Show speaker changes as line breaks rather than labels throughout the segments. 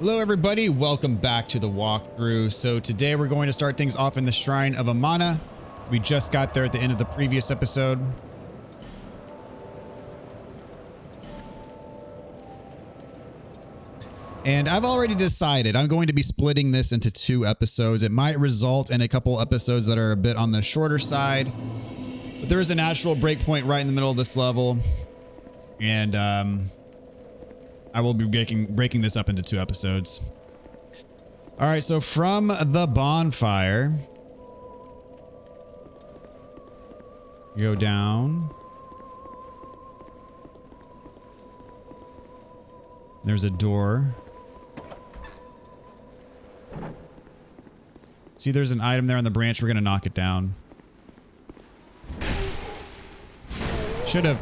Hello everybody, welcome back to the walkthrough. So today we're going to start things off in the Shrine of Amana. We just got there at the end of the previous episode. And I've already decided I'm going to be splitting this into 2 episodes. It might result in a couple episodes that are a bit on the shorter side, but there is a natural breakpoint right in the middle of this level. And I will be breaking this up into 2 episodes. All right, so from the bonfire, you go down. There's a door. See, there's an item there on the branch. We're gonna knock it down.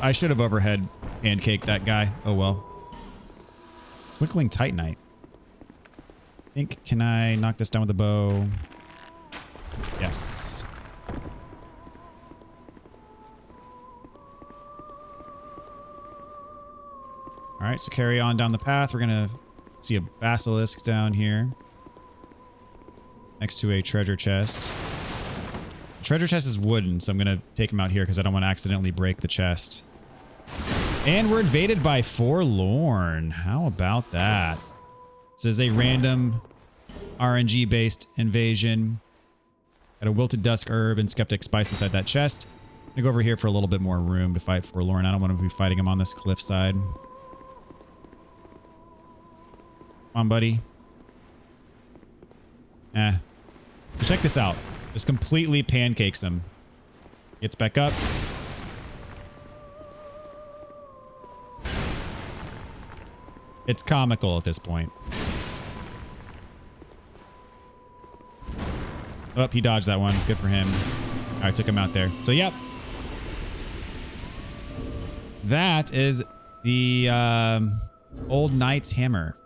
I should have overhead pancaked that guy. Oh well. Twinkling Titanite. Can I knock this down with a bow? Yes. All right, so carry on down the path. We're gonna see a basilisk down here next to a treasure chest. The treasure chest is wooden, so I'm gonna take him out here because I don't want to accidentally break the chest. And we're invaded by Forlorn. How about that? This is a random RNG-based invasion. Got a wilted dusk herb and skeptic spice inside that chest. I'm gonna go over here for a little bit more room to fight Forlorn. I don't want to be fighting him on this cliffside. Come on, buddy. So check this out. Just completely pancakes him. Gets back up. It's comical at this point. Oh, he dodged that one. Good for him. All right, took him out there. So, yep. That is the old knight's hammer.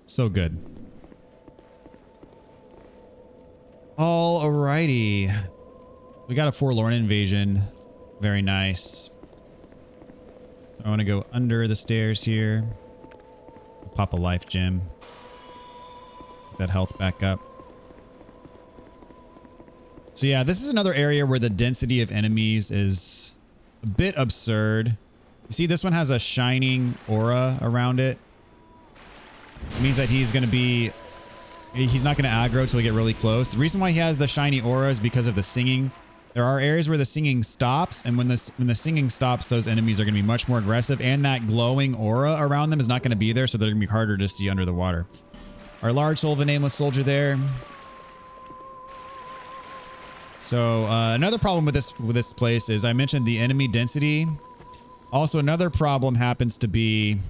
So good. Alrighty. We got a Forlorn invasion. Very nice. So I want to go under the stairs here. Pop a life gem. Get that health back up. So yeah, this is another area where the density of enemies is a bit absurd. You see, this one has a shining aura around it. It means that he's not going to aggro till we get really close. The reason why he has the shiny aura is because of the singing. There are areas where the singing stops, and when the singing stops, those enemies are going to be much more aggressive, and that glowing aura around them is not going to be there, so they're going to be harder to see under the water. Our large soul of a nameless soldier there. So another problem with this place is I mentioned the enemy density. Also, another problem happens to be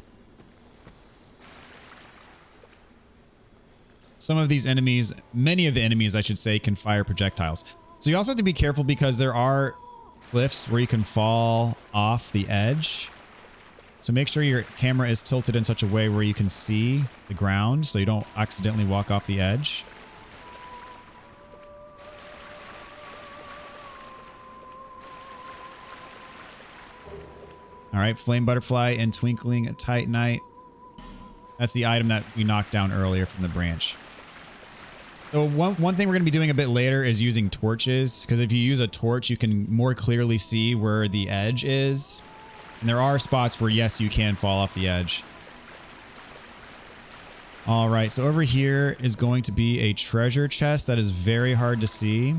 some of these enemies, many of the enemies, I should say, can fire projectiles. So you also have to be careful because there are cliffs where you can fall off the edge. So make sure your camera is tilted in such a way where you can see the ground so you don't accidentally walk off the edge. All right, flame butterfly and twinkling titanite. That's the item that we knocked down earlier from the branch. So one thing we're going to be doing a bit later is using torches, because if you use a torch, you can more clearly see where the edge is. And there are spots where, yes, you can fall off the edge. All right, so over here is going to be a treasure chest that is very hard to see.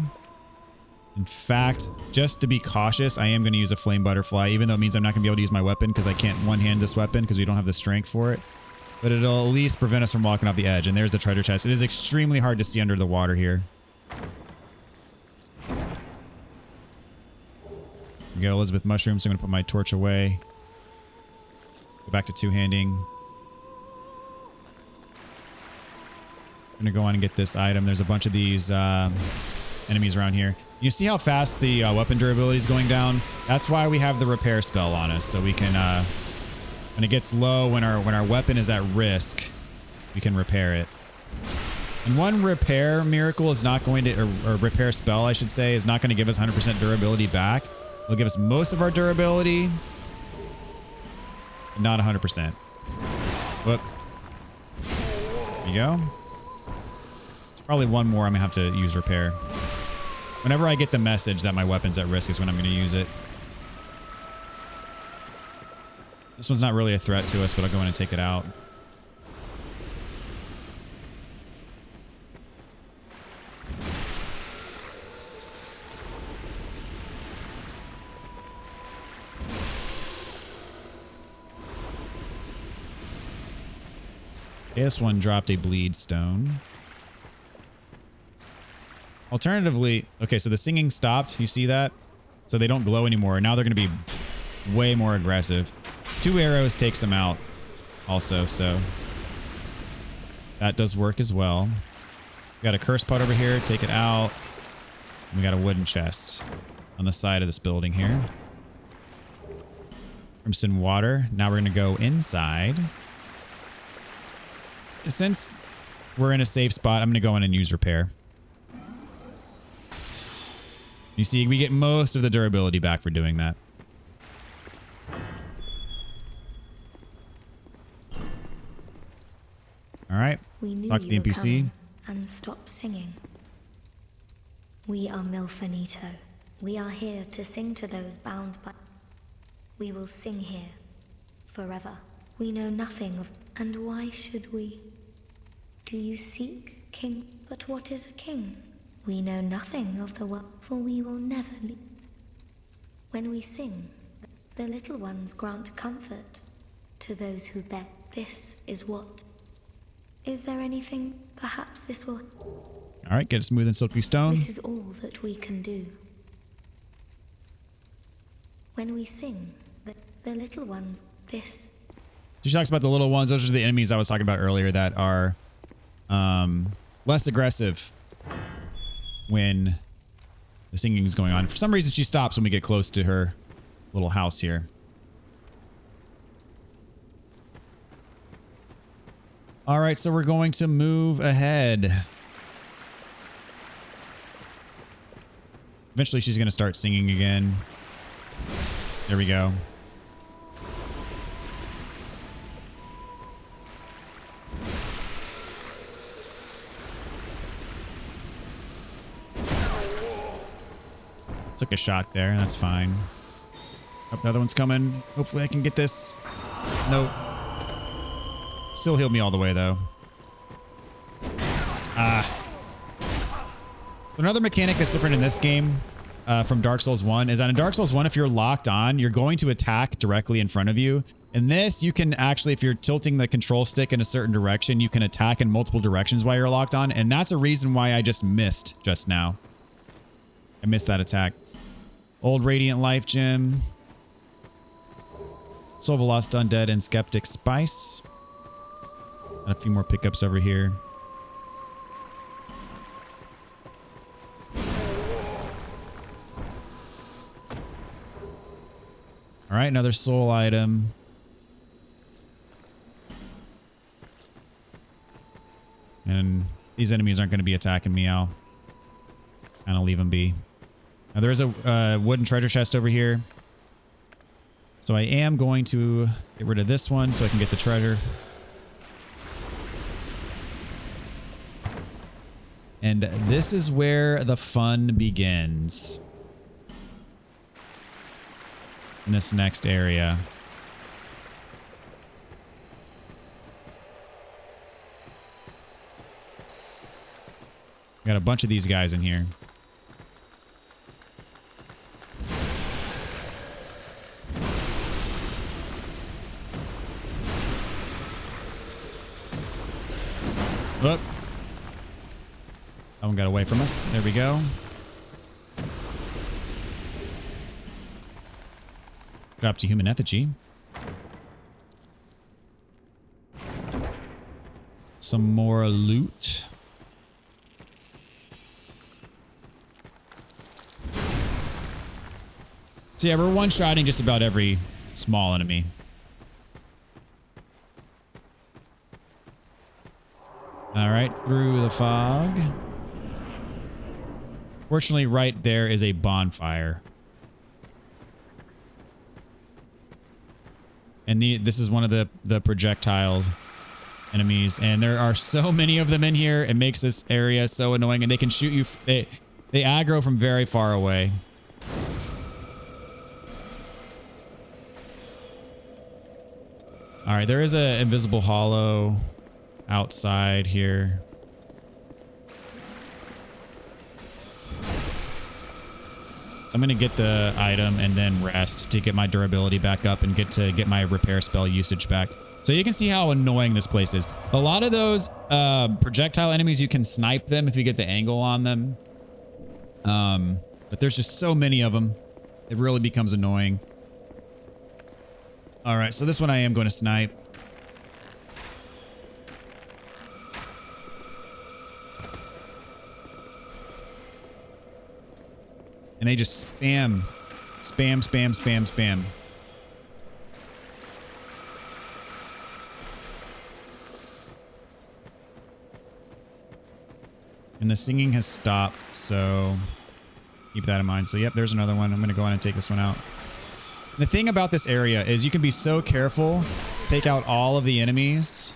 In fact, just to be cautious, I am going to use a flame butterfly, even though it means I'm not going to be able to use my weapon because I can't one-hand this weapon because we don't have the strength for it. But it'll at least prevent us from walking off the edge. And there's the treasure chest. It is extremely hard to see under the water here. We got Elizabeth mushroom, so I'm going to put my torch away. Go back to two-handing. I'm going to go on and get this item. There's a bunch of these enemies around here. You see how fast the weapon durability is going down? That's why we have the repair spell on us, so we can... when it gets low, when our weapon is at risk, we can repair it. And one repair miracle is not going to, or repair spell, I should say, is not going to give us 100% durability back. It'll give us most of our durability, Not 100%. Whoop. There you go. There's probably one more I'm gonna have to use repair. Whenever I get the message that my weapon's at risk is when I'm gonna use it. This one's not really a threat to us, but I'll go in and take it out. This one dropped a bleed stone. Alternatively, okay, so the singing stopped. You see that? So they don't glow anymore. Now they're going to be way more aggressive. 2 arrows takes them out also, so that does work as well. We got a curse pot over here. Take it out. And we got a wooden chest on the side of this building here. Crimson water. Now we're going to go inside. Since we're in a safe spot, I'm going to go in and use repair. You see, we get most of the durability back for doing that. All right. Talk to the NPC.
And stop singing. We are Milfanito. We are here to sing to those bound by... We will sing here forever. We know nothing of... And why should we? Do you seek king? But what is a king? We know nothing of the world, for we will never leave. When we sing, the little ones grant comfort to those who bear. This is what. Is there anything? Perhaps this will.
All right, get a smooth and silky stone.
This is all that we can do. When we sing, the little ones. This.
She talks about the little ones. Those are the enemies I was talking about earlier that are less aggressive when the singing is going on. For some reason, she stops when we get close to her little house here. All right, so we're going to move ahead. Eventually, she's going to start singing again. There we go. Took a shot there. That's fine. Oh, the other one's coming. Hopefully I can get this. Nope. Still healed me all the way, though. Another mechanic that's different in this game from Dark Souls 1 is that in Dark Souls 1, if you're locked on, you're going to attack directly in front of you. In this, you can actually, if you're tilting the control stick in a certain direction, you can attack in multiple directions while you're locked on. And that's a reason why I just missed just now. I missed that attack. Old Radiant Life Gem. Soul of a Lost Undead and Skeptic Spice. Got a few more pickups over here. All right, another soul item. And these enemies aren't going to be attacking me. I'll kind of leave them be. Now there is a wooden treasure chest over here. So I am going to get rid of this one so I can get the treasure. And this is where the fun begins. In this next area. Got a bunch of these guys in here. Whoop. That one got away from us. There we go. Dropped a human effigy. Some more loot. So yeah, we're one-shotting just about every small enemy. All right, through the fog. Fortunately, right there is a bonfire. And this is one of the projectiles enemies. And there are so many of them in here. It makes this area so annoying. And they can shoot you. They aggro from very far away. All right, there is an invisible hollow outside here. So I'm going to get the item and then rest to get my durability back up and get my repair spell usage back. So you can see how annoying this place is. A lot of those projectile enemies, you can snipe them if you get the angle on them. But there's just so many of them. It really becomes annoying. All right, so this one I am going to snipe. And they just spam. And the singing has stopped, so keep that in mind. So yep, there's another one. I'm going to go on and take this one out. The thing about this area is you can be so careful, take out all of the enemies,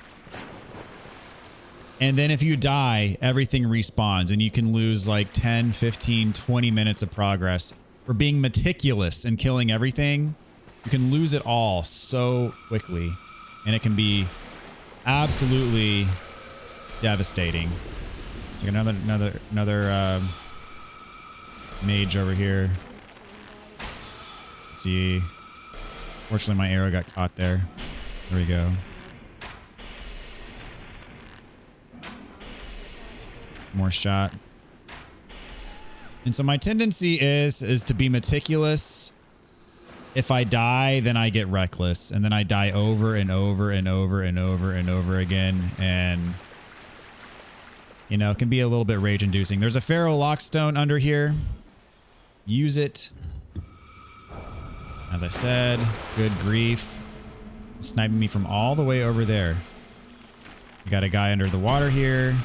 and then if you die, everything respawns and you can lose like 10, 15, 20 minutes of progress for being meticulous and killing everything. You can lose it all so quickly and it can be absolutely devastating. So another mage over here. Let's see. Fortunately, my arrow got caught there. There we go. More shot. And so my tendency is to be meticulous. If I die, then I get reckless. And then I die over and over and over and over and over again. And, you know, it can be a little bit rage-inducing. There's a Pharaoh Lockstone under here. Use it. As I said, good grief. Sniping me from all the way over there. We got a guy under the water here.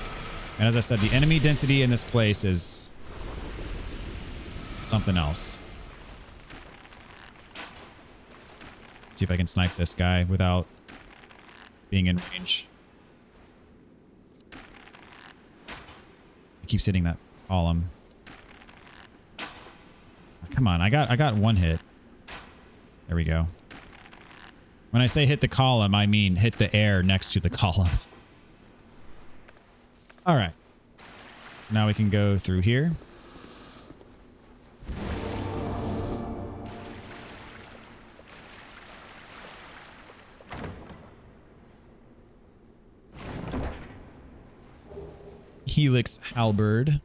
And as I said, the enemy density in this place is something else. Let's see if I can snipe this guy without being in range. He keeps hitting that column. Oh, come on, I got one hit. There we go. When I say hit the column, I mean hit the air next to the column. All right. Now we can go through here. Helix Halberd.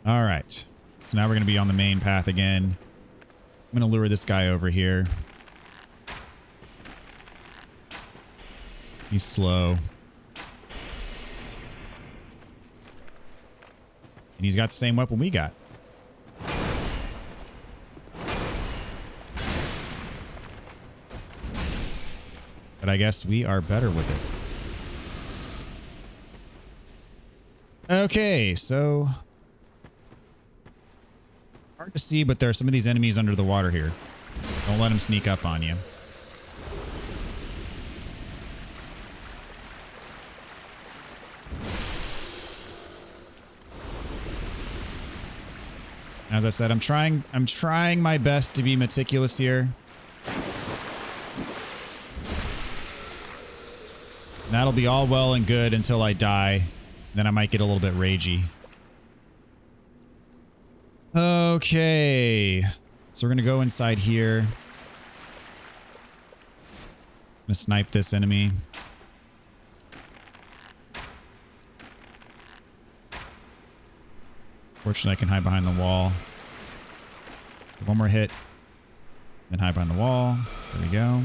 All right. So now we're going to be on the main path again. I'm going to lure this guy over here. He's slow. And he's got the same weapon we got. But I guess we are better with it. Okay, so hard to see, but there are some of these enemies under the water here. Don't let them sneak up on you. As I said, I'm trying my best to be meticulous here. And that'll be all well and good until I die. Then I might get a little bit ragey. Okay. So we're going to go inside here. I'm going to snipe this enemy. Fortunately, I can hide behind the wall. One more hit. Then hide behind the wall. There we go.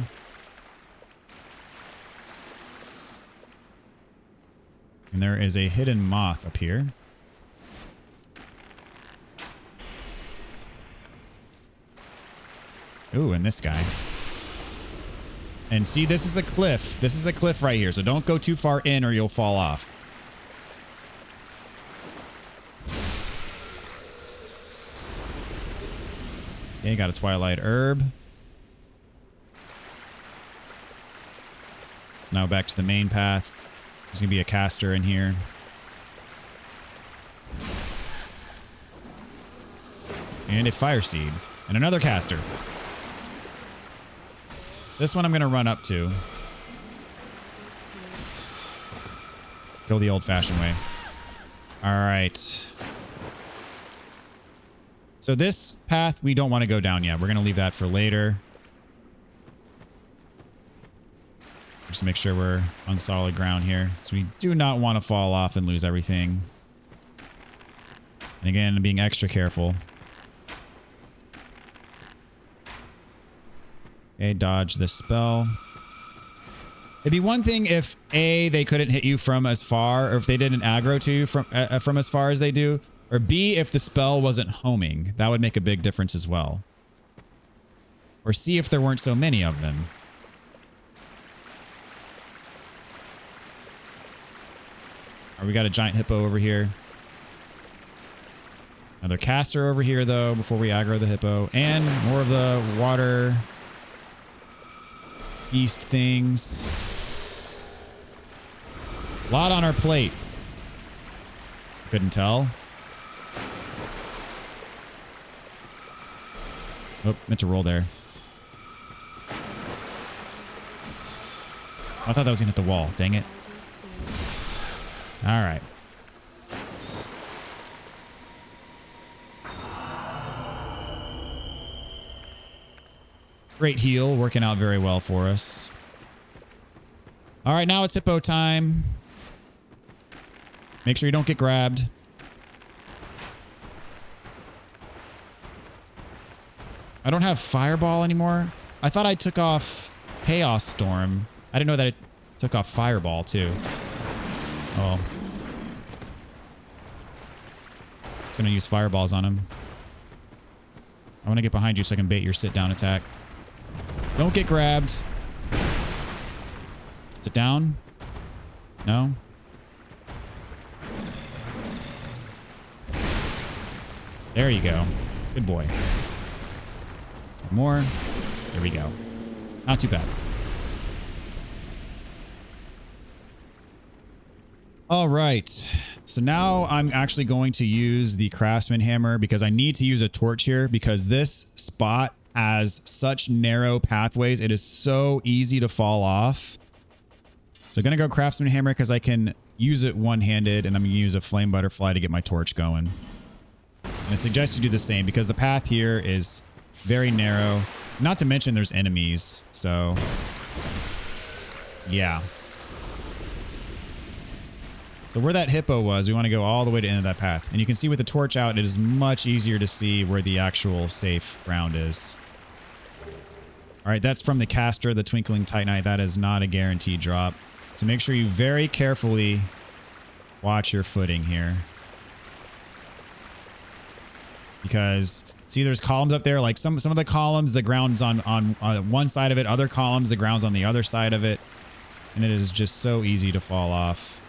And there is a hidden moth up here. Ooh, and this guy. And see, this is a cliff. This is a cliff right here, so don't go too far in or you'll fall off. Okay, got a twilight herb. So now back to the main path. There's gonna be a caster in here. And a fire seed. And another caster. This one I'm gonna run up to. Go the old-fashioned way. Alright. So this path we don't want to go down yet. We're gonna leave that for later. Just make sure we're on solid ground here. So we do not want to fall off and lose everything. And again, being extra careful. Okay, dodge this spell. It'd be one thing if A, they couldn't hit you from as far, or if they didn't aggro to you from as far as they do, or B, if the spell wasn't homing. That would make a big difference as well. Or C, if there weren't so many of them. All right, we got a giant hippo over here. Another caster over here, though, before we aggro the hippo. And more of the water beast things. A lot on our plate. Couldn't tell. Oh, meant to roll there. I thought that was going to hit the wall. Dang it. All right. Great heal, working out very well for us. All right, now it's hippo time. Make sure you don't get grabbed. I don't have Fireball anymore. I thought I took off Chaos Storm. I didn't know that it took off Fireball too. Oh. It's gonna use Fireballs on him. I want to get behind you so I can bait your sit-down attack. Don't get grabbed. Sit down. No. There you go. Good boy. More. There we go. Not too bad. All right. So now I'm actually going to use the craftsman hammer because I need to use a torch here because this spot has such narrow pathways. It is so easy to fall off. So I'm going to go craftsman hammer because I can use it one-handed, and I'm going to use a flame butterfly to get my torch going. And I suggest you do the same because the path here is very narrow. Not to mention there's enemies. So yeah. So where that hippo was, we want to go all the way to the end of that path. And you can see with the torch out, it is much easier to see where the actual safe ground is. All right, that's from the caster, the Twinkling Titanite. That is not a guaranteed drop. So make sure you very carefully watch your footing here. Because, see, there's columns up there. Like some of the columns, the ground's on one side of it. Other columns, the ground's on the other side of it. And it is just so easy to fall off.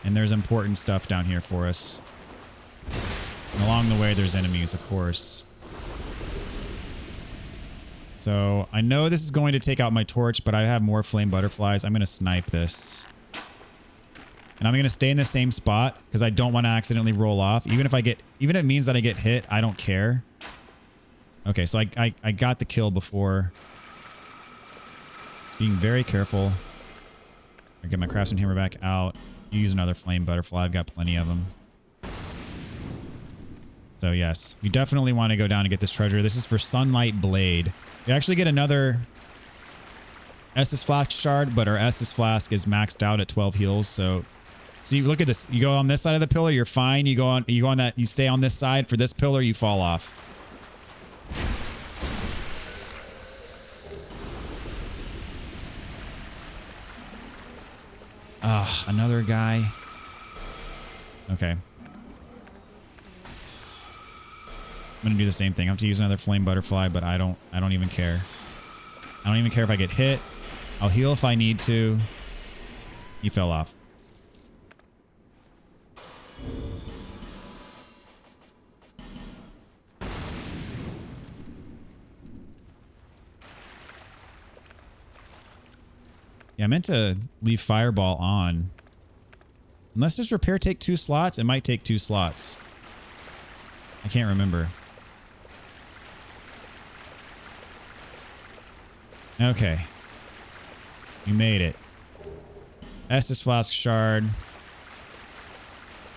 And there's important stuff down here for us. And along the way, there's enemies, of course. So I know this is going to take out my torch, but I have more flame butterflies. I'm going to snipe this. And I'm going to stay in the same spot because I don't want to accidentally roll off. Even if it means that I get hit, I don't care. Okay, so I got the kill before. Being very careful. I get my craftsman hammer back out. Use another flame butterfly. I've got plenty of them. So yes, we definitely want to go down and get this treasure. This is for Sunlight Blade. We actually get another Estus Flask shard, but our Estus Flask is maxed out at 12 heals. So see, look at this. You go on this side of the pillar, you're fine. You go on that. You stay on this side. For this pillar, you fall off. Ah, another guy. Okay. I'm gonna do the same thing. I have to use another flame butterfly, but I don't even care. I don't even care if I get hit. I'll heal if I need to. He fell off. Yeah, I meant to leave fireball on. Unless does repair take 2 slots? It might take 2 slots. I can't remember. Okay. We made it. Estus Flask Shard.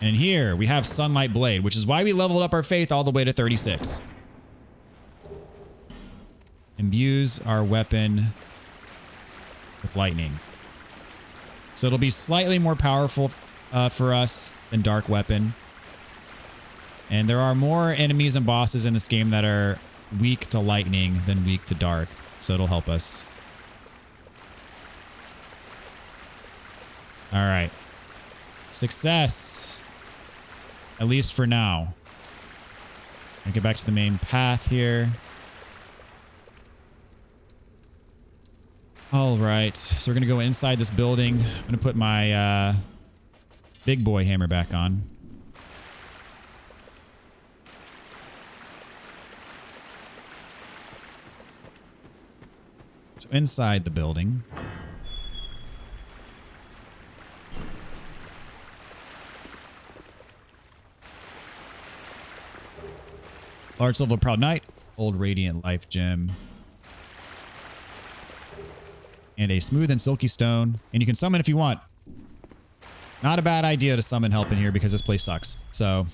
And in here, we have Sunlight Blade, which is why we leveled up our faith all the way to 36. Imbues our weapon with lightning. So it'll be slightly more powerful for us than Dark Weapon. And there are more enemies and bosses in this game that are weak to lightning than weak to dark. So it'll help us. All right. Success. At least for now. I'll get back to the main path here. All right. So we're going to go inside this building. I'm going to put my big boy hammer back on. So inside the building. Large Silver Proud Knight, Old Radiant Life Gem, and a Smooth and Silky Stone. And you can summon if you want. Not a bad idea to summon help in here because this place sucks. So.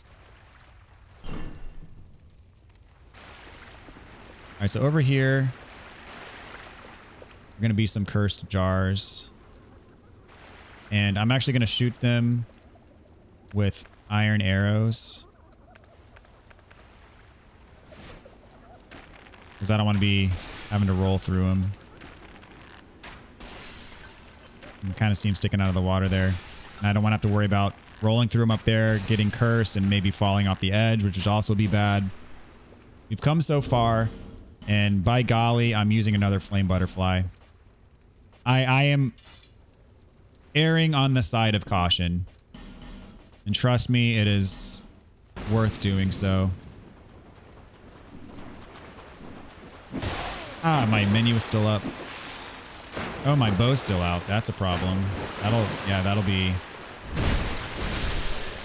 Alright, so over here are going to be some cursed jars. And I'm actually going to shoot them with iron arrows. Because I don't want to be having to roll through them. You can kind of see them sticking out of the water there. And I don't want to have to worry about rolling through them up there, getting cursed, and maybe falling off the edge, which would also be bad. We've come so far, and by golly, I'm using another flame butterfly. I am erring on the side of caution. And trust me, it is worth doing so. Ah, my menu is still up. Oh, my bow's still out. That's a problem. That'll be...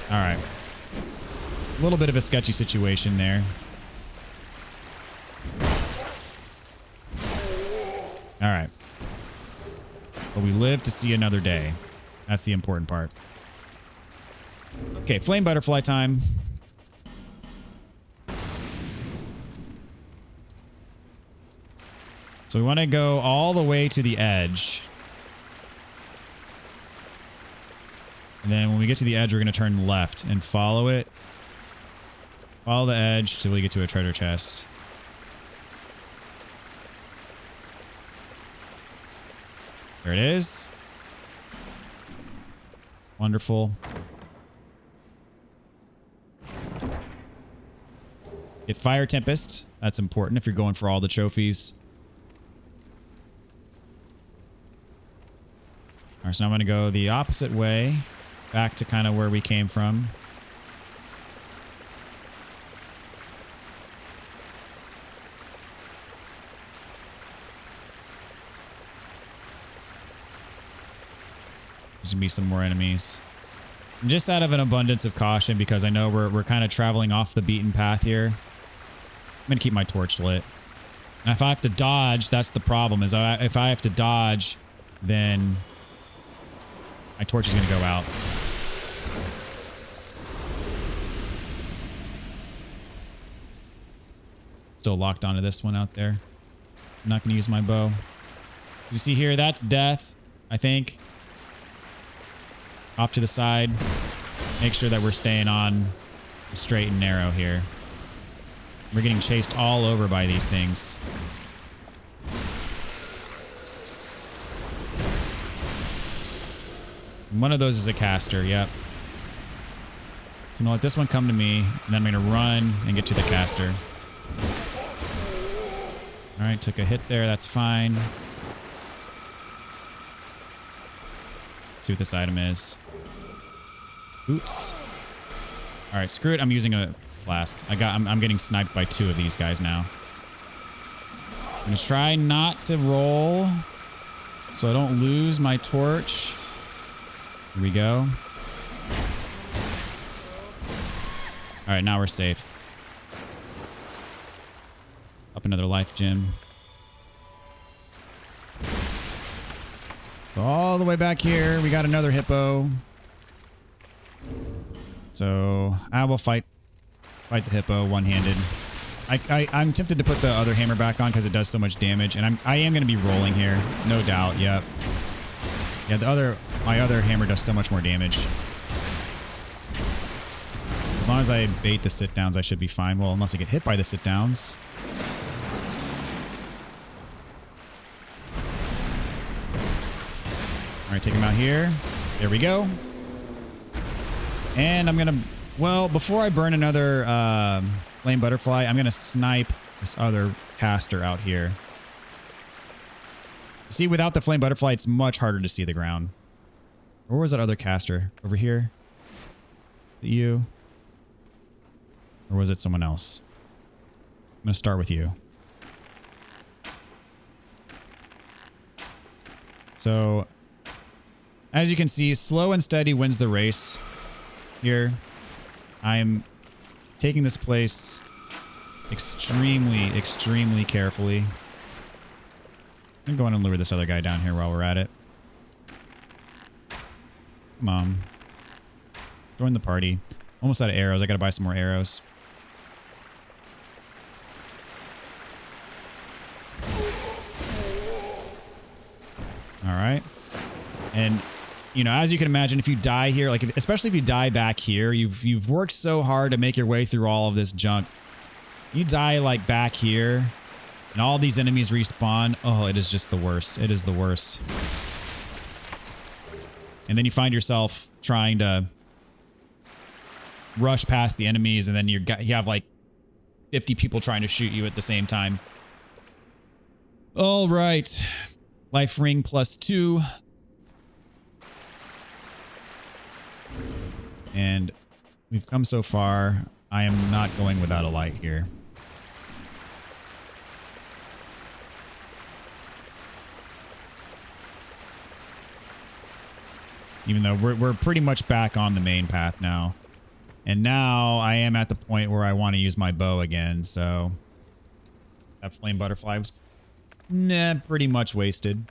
Alright. A little bit of a sketchy situation there. Alright. But we live to see another day. That's the important part. Okay, flame butterfly time. So we want to go all the way to the edge. And then when we get to the edge, we're going to turn left and follow it. Follow the edge till we get to a treasure chest. There it is. Wonderful. Get Fire Tempest. That's important if you're going for all the trophies. All right, so now I'm going to go the opposite way, back to kind of where we came from. There's going to be some more enemies. And just out of an abundance of caution, because I know we're kind of traveling off the beaten path here, I'm going to keep my torch lit. And if I have to dodge, that's the problem, is if I have to dodge, then... my torch is going to go out. Still locked onto this one out there. I'm not going to use my bow. You see here, that's death, I think. Off to the side. Make sure that we're staying on the straight and narrow here. We're getting chased all over by these things. One of those is a caster, yep. So I'm going to let this one come to me, and then I'm going to run and get to the caster. Alright, took a hit there, that's fine. Let's see what this item is. Oops. Alright, screw it, I'm using a flask. I'm getting sniped by 2 of these guys now. I'm going to try not to roll. so I don't lose my torch. Here we go. All right, now we're safe. Up another life gem. So all the way back here, we got another hippo. So I will fight the hippo one-handed. I'm tempted to put the other hammer back on because it does so much damage, and I am going to be rolling here, no doubt. Yep. Yeah, my other hammer does so much more damage. As long as I bait the sit downs, I should be fine. Well, unless I get hit by the sit downs. All right, take him out here. There we go. And I'm gonna, well, before I burn another flame butterfly, I'm gonna snipe this other caster out here. See, without the flame butterfly, it's much harder to see the ground. Where was that other caster? Over here? Is it you? Or was it someone else? I'm gonna start with you. So, as you can see, slow and steady wins the race. Here, I'm taking this place extremely, extremely carefully. I'm going to lure this other guy down here while we're at it. Come on. Join the party. Almost out of arrows. I gotta buy some more arrows. Alright. And, you know, as you can imagine, if you die here, like, especially if you die back here, you've worked so hard to make your way through all of this junk. You die, like, back here, and all these enemies respawn. Oh, it is just the worst. It is the worst. And then you find yourself trying to rush past the enemies, and then you have, like, 50 people trying to shoot you at the same time. All right. Life ring +2. And we've come so far. I am not going without a light here. Even though we're pretty much back on the main path now. And now I am at the point where I want to use my bow again, so that flame butterfly was pretty much wasted.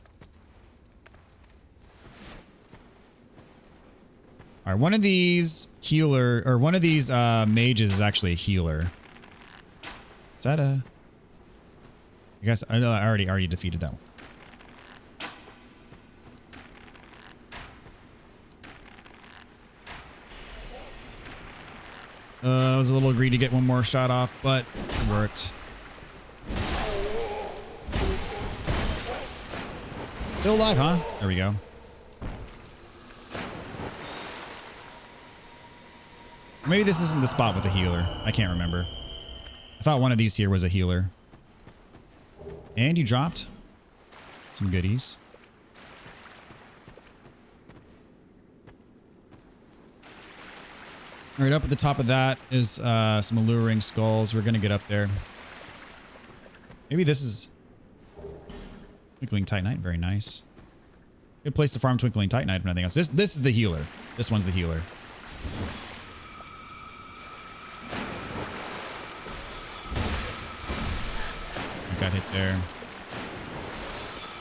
All right, one of these mages is actually a healer. Is that a? I guess I already defeated that one. I was a little greedy to get one more shot off, but it worked. Still alive, huh? There we go. Maybe this isn't the spot with the healer. I can't remember. I thought one of these here was a healer. And you dropped some goodies. All right, up at the top of that is some alluring skulls. We're going to get up there. Maybe this is Twinkling Titanite. Very nice. Good place to farm Twinkling Titanite if nothing else. This is the healer. This one's the healer. Got hit there.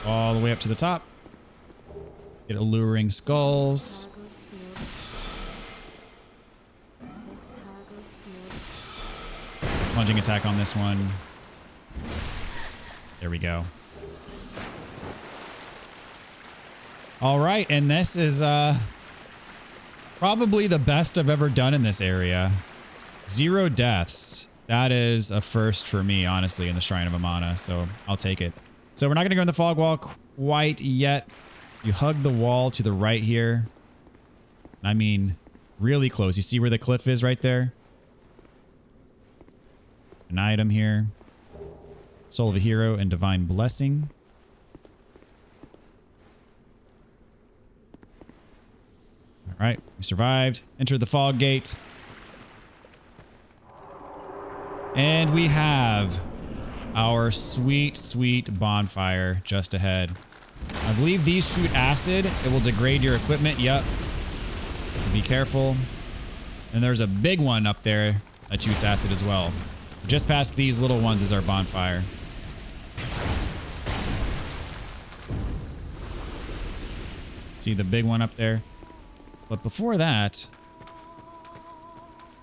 All the way up to the top. Get alluring skulls. Plunging attack on this one. There we go. All right, and this is probably the best I've ever done in this area. 0 deaths. That is a first for me, honestly, in the Shrine of Amana, so I'll take it. So we're not going to go in the fog wall quite yet. You hug the wall to the right here. I mean, really close. You see where the cliff is right there? An item here. Soul of a Hero and Divine Blessing. All right, we survived. Enter the fog gate. And we have our sweet, sweet bonfire just ahead. I believe these shoot acid. It will degrade your equipment. Yep. So be careful. And there's a big one up there that shoots acid as well. Just past these little ones is our bonfire. See the big one up there? But before that,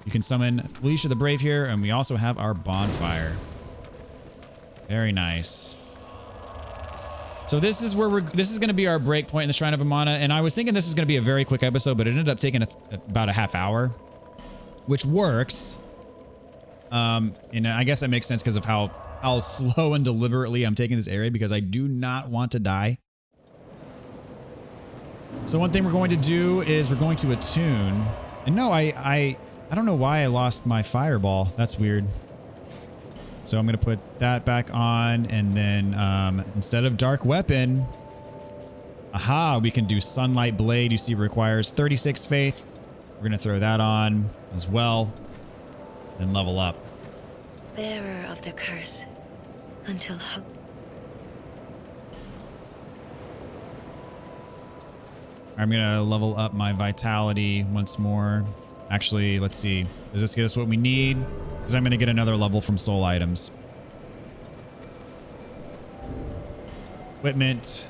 you can summon Felicia the Brave here, and we also have our bonfire. Very nice. So this is where this is going to be our break point in the Shrine of Amana, and I was thinking this was going to be a very quick episode, but it ended up taking about a half hour, which works. And I guess that makes sense because of how slow and deliberately I'm taking this area, because I do not want to die. So one thing we're going to do is we're going to attune. And no, I don't know why I lost my fireball. That's weird. So I'm going to put that back on, and then instead of dark weapon, aha, we can do sunlight blade. You see, it requires 36 faith. We're going to throw that on as well, and level up.
Bearer of the curse, until hope.
I'm going to level up my vitality once more. Actually, let's see. Does this get us what we need? Because I'm going to get another level from soul items. Equipment.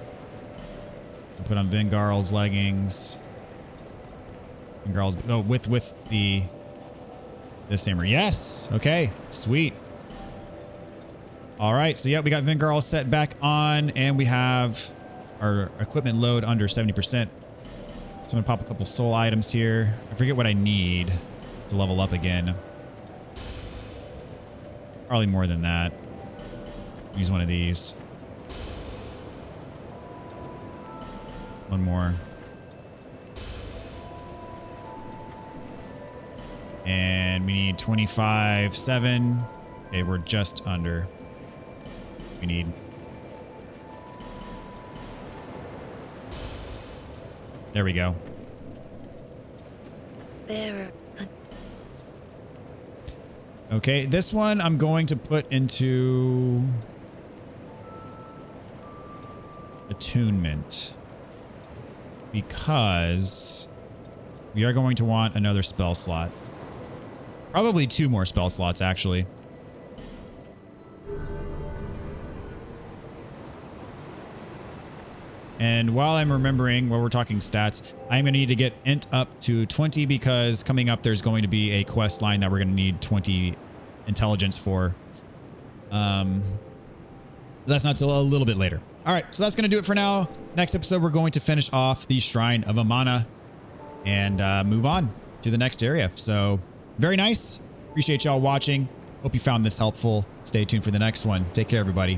I'll put on Vingarl's leggings. Vingarl's, oh, with this hammer. Yes. Okay. Sweet. All right. So yeah, we got Vingarl set back on, and we have our equipment load under 70%. So I'm going to pop a couple soul items here. I forget what I need to level up again. Probably more than that. Use one of these. One more. And we need 25.7. Okay, we're just under. We need. There we go.
Bearer.
Okay, this one I'm going to put into attunement, because we are going to want another spell slot. Probably 2 more spell slots, actually. And while I'm remembering, while we're talking stats, I'm going to need to get int up to 20, because coming up there's going to be a quest line that we're going to need 20 intelligence for. That's not till a little bit later. All right, so that's going to do it for now. Next episode, we're going to finish off the Shrine of Amana and move on to the next area. So very nice. Appreciate y'all watching. Hope you found this helpful. Stay tuned for the next one. Take care, everybody.